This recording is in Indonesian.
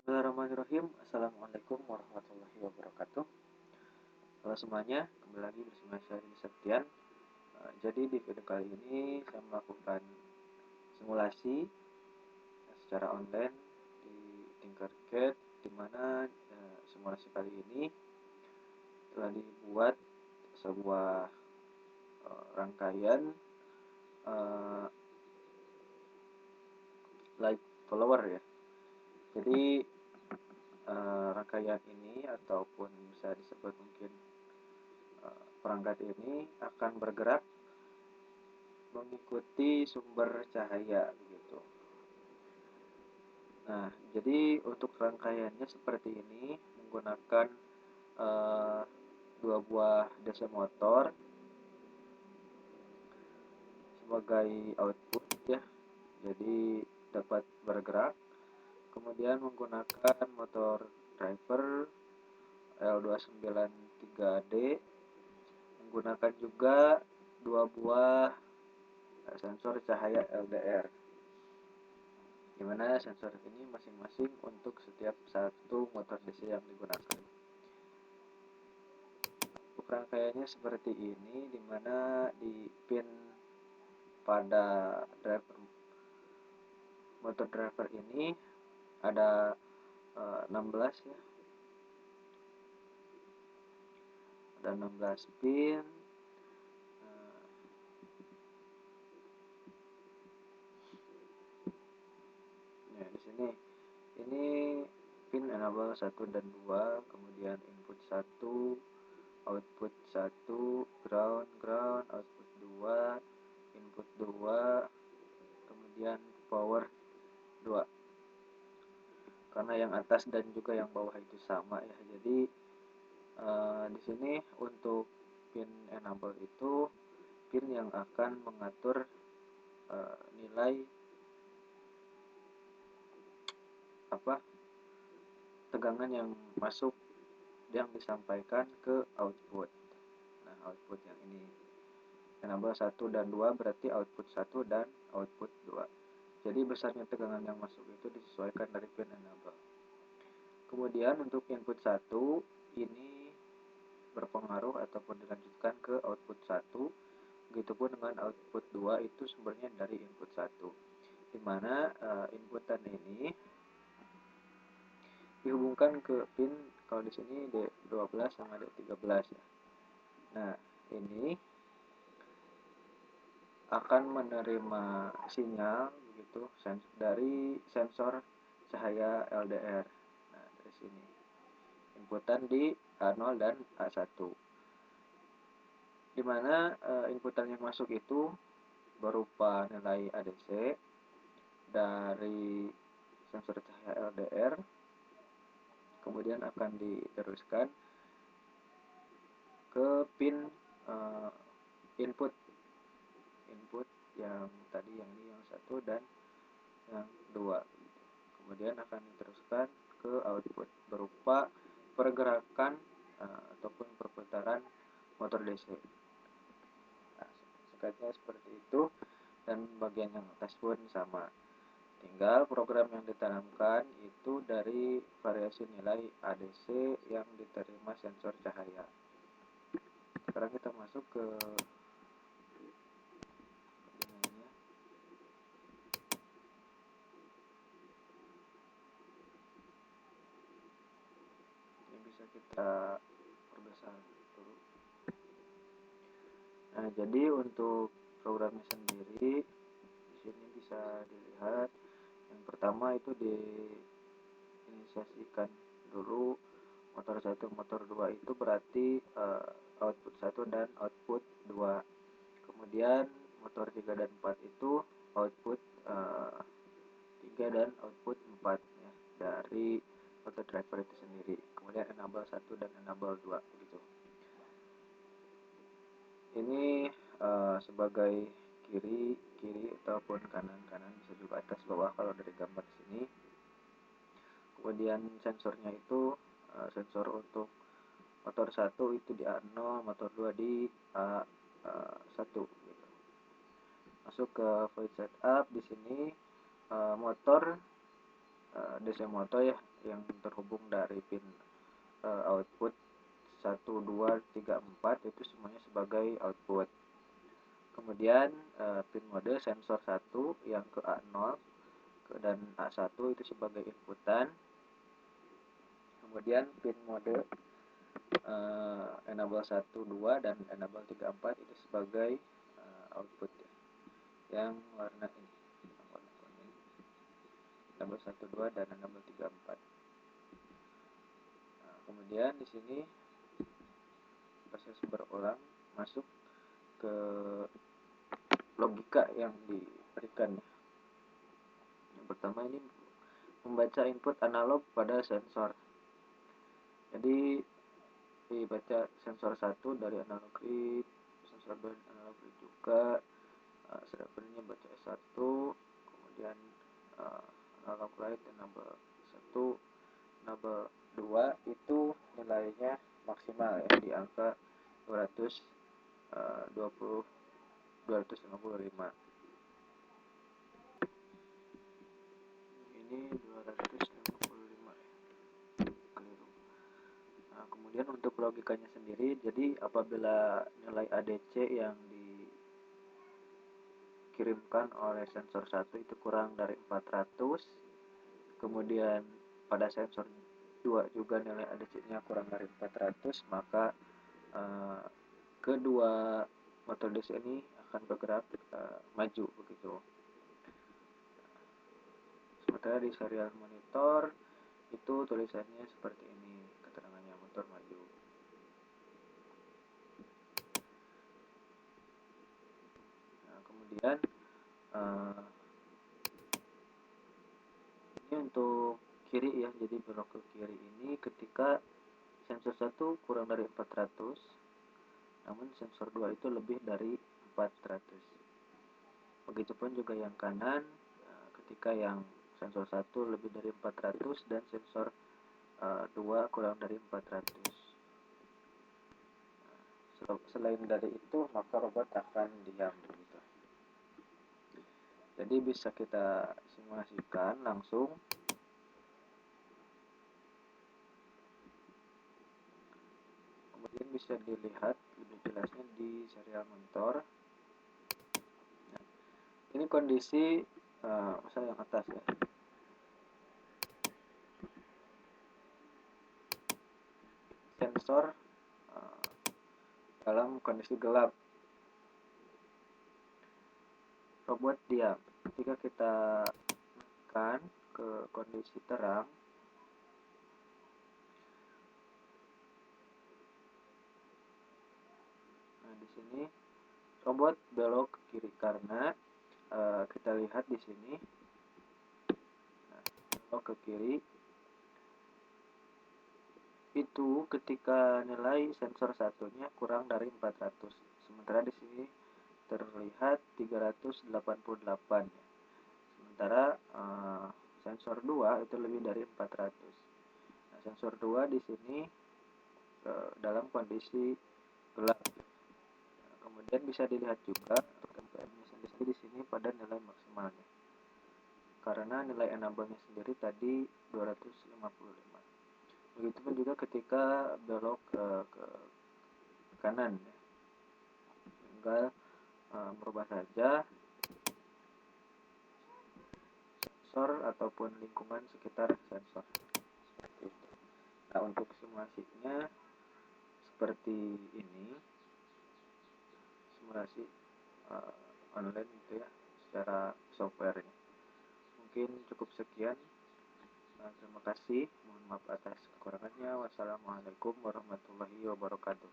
Bismillahirrahmanirrahim. Assalamualaikum warahmatullahi wabarakatuh. Halo semuanya, kembali lagi bersama saya Rizky Septian. Jadi di video kali ini saya melakukan simulasi secara online di Tinkercad, di mana simulasi kali ini telah dibuat sebuah rangkaian live follower ya. Jadi rangkaian ini ataupun bisa disebut mungkin perangkat ini akan bergerak mengikuti sumber cahaya begitu. Nah, jadi untuk rangkaiannya seperti ini menggunakan dua buah DC motor sebagai output ya. Jadi dapat bergerak. Kemudian menggunakan motor driver L293D, menggunakan juga dua buah sensor cahaya LDR, di mana sensor ini masing-masing untuk setiap satu motor DC yang digunakan. Rangkaiannya seperti ini, di mana di pin pada motor driver ini ada 16 ya, ada 16 pin. Nah, di sini ini pin enable 1 dan 2, kemudian input 1, output 1, ground, output 2, input 2, kemudian power 2. Karena yang atas dan juga yang bawah itu sama ya. Jadi di sini untuk pin enable itu pin yang akan mengatur nilai tegangan yang masuk yang disampaikan ke output. Nah, output yang ini enable 1 dan 2 berarti output 1 dan output 2. Jadi besarnya tegangan yang masuk itu disesuaikan dari pin enable. Kemudian untuk input 1 ini berpengaruh ataupun dilanjutkan ke output 1. Begitupun dengan output 2 itu sumbernya dari input 1. Di mana inputan ini dihubungkan ke pin, kalau di sini D12 sama D13 ya. Nah, ini akan menerima sinyal begitu dari sensor cahaya LDR. Nah, dari sini inputan di A0 dan A1. Di mana inputan yang masuk itu berupa nilai ADC dari sensor cahaya LDR, kemudian akan diteruskan ke pin input yang tadi, yang ini yang 1 dan yang 2. Kemudian akan diteruskan ke output berupa pergerakan ataupun perputaran motor DC. Nah, singkatnya seperti itu, dan bagian yang atas pun sama. Tinggal program yang ditanamkan itu dari variasi nilai ADC yang diterima sensor cahaya. Sekarang kita masuk ke demonya. Ini bisa kita perbesar dulu. Nah, jadi untuk programnya sendiri di sini bisa dilihat. Yang pertama itu diinisiasikan dulu motor 1, motor 2 itu berarti output 1 dan output 2. Kemudian motor 3 dan 4 itu output 3 dan output 4 ya, dari motor driver itu sendiri. Kemudian enable 1 dan enable 2 begitu. Ini sebagai kiri ataupun kanan bisa juga atas bawah kalau dari gambar sini. Kemudian sensornya itu sensor untuk motor 1 itu di A0, motor 2 di A1 gitu. Masuk ke void setup. Di sini motor DC moto ya, yang terhubung dari pin output 1, 2, 3, 4 itu semuanya sebagai output. Kemudian pin mode sensor 1 yang ke A0 dan A1 itu sebagai inputan. Kemudian pin mode enable 1, 2 dan enable 3, 4 itu sebagai output ya, yang warna ini, yang warna kuning, enable 1, 2 dan enable 3, 4. Nah, kemudian di sini proses berulang masuk ke logika yang diberikan. Yang pertama ini membaca input analog pada sensor. Jadi dibaca sensor 1 dari analog read, sensor 2 analog read juga, servernya baca S1, kemudian analog write enable 1, enable 2 itu nilainya maksimal ya di angka 255. Ini 255 ya, keliru. Nah, kemudian untuk logikanya sendiri, jadi apabila nilai ADC yang dikirimkan oleh sensor 1 itu kurang dari 400, kemudian pada sensor 2 juga nilai ADC-nya kurang dari 400, maka kedua motor DC ini akan bergerak maju begitu. Sementara di serial monitor itu tulisannya seperti ini, keterangannya motor maju. Nah, kemudian ini untuk kiri ya, jadi belok ke kiri ini ketika sensor 1 kurang dari 400, namun sensor 2 itu lebih dari 400. Begitupun juga yang kanan, ketika yang sensor 1 lebih dari 400 dan sensor 2 kurang dari 400. Selain dari itu, maka robot akan diam begitu. Jadi bisa kita simulasikan langsung. Kemudian bisa dilihat lebih jelasnya di serial monitor. Nah, ini kondisi misal yang atas ya. Sensor dalam kondisi gelap, robot diam. Ketika kita tekan ke kondisi terang, nah di sini robot belok ke kiri karena kita lihat di sini, nah, belok ke kiri itu ketika nilai sensor satunya kurang dari 400. Sementara di sini terlihat 388 ya. Sementara sensor 2 itu lebih dari 400. Nah, sensor 2 di sini dalam kondisi gelap. Nah, kemudian bisa dilihat juga NPM-nya sendiri di sini pada nilai maksimalnya. Karena nilai enable-nya sendiri tadi 255. Begitupun juga ketika belok ke kanan ya. Tinggal merubah saja sensor ataupun lingkungan sekitar sensor seperti itu. Nah, untuk simulasinya seperti ini, simulasi online gitu ya, secara softwarenya. Mungkin cukup sekian. Terima kasih, mohon maaf atas kekurangannya. Wassalamualaikum warahmatullahi wabarakatuh.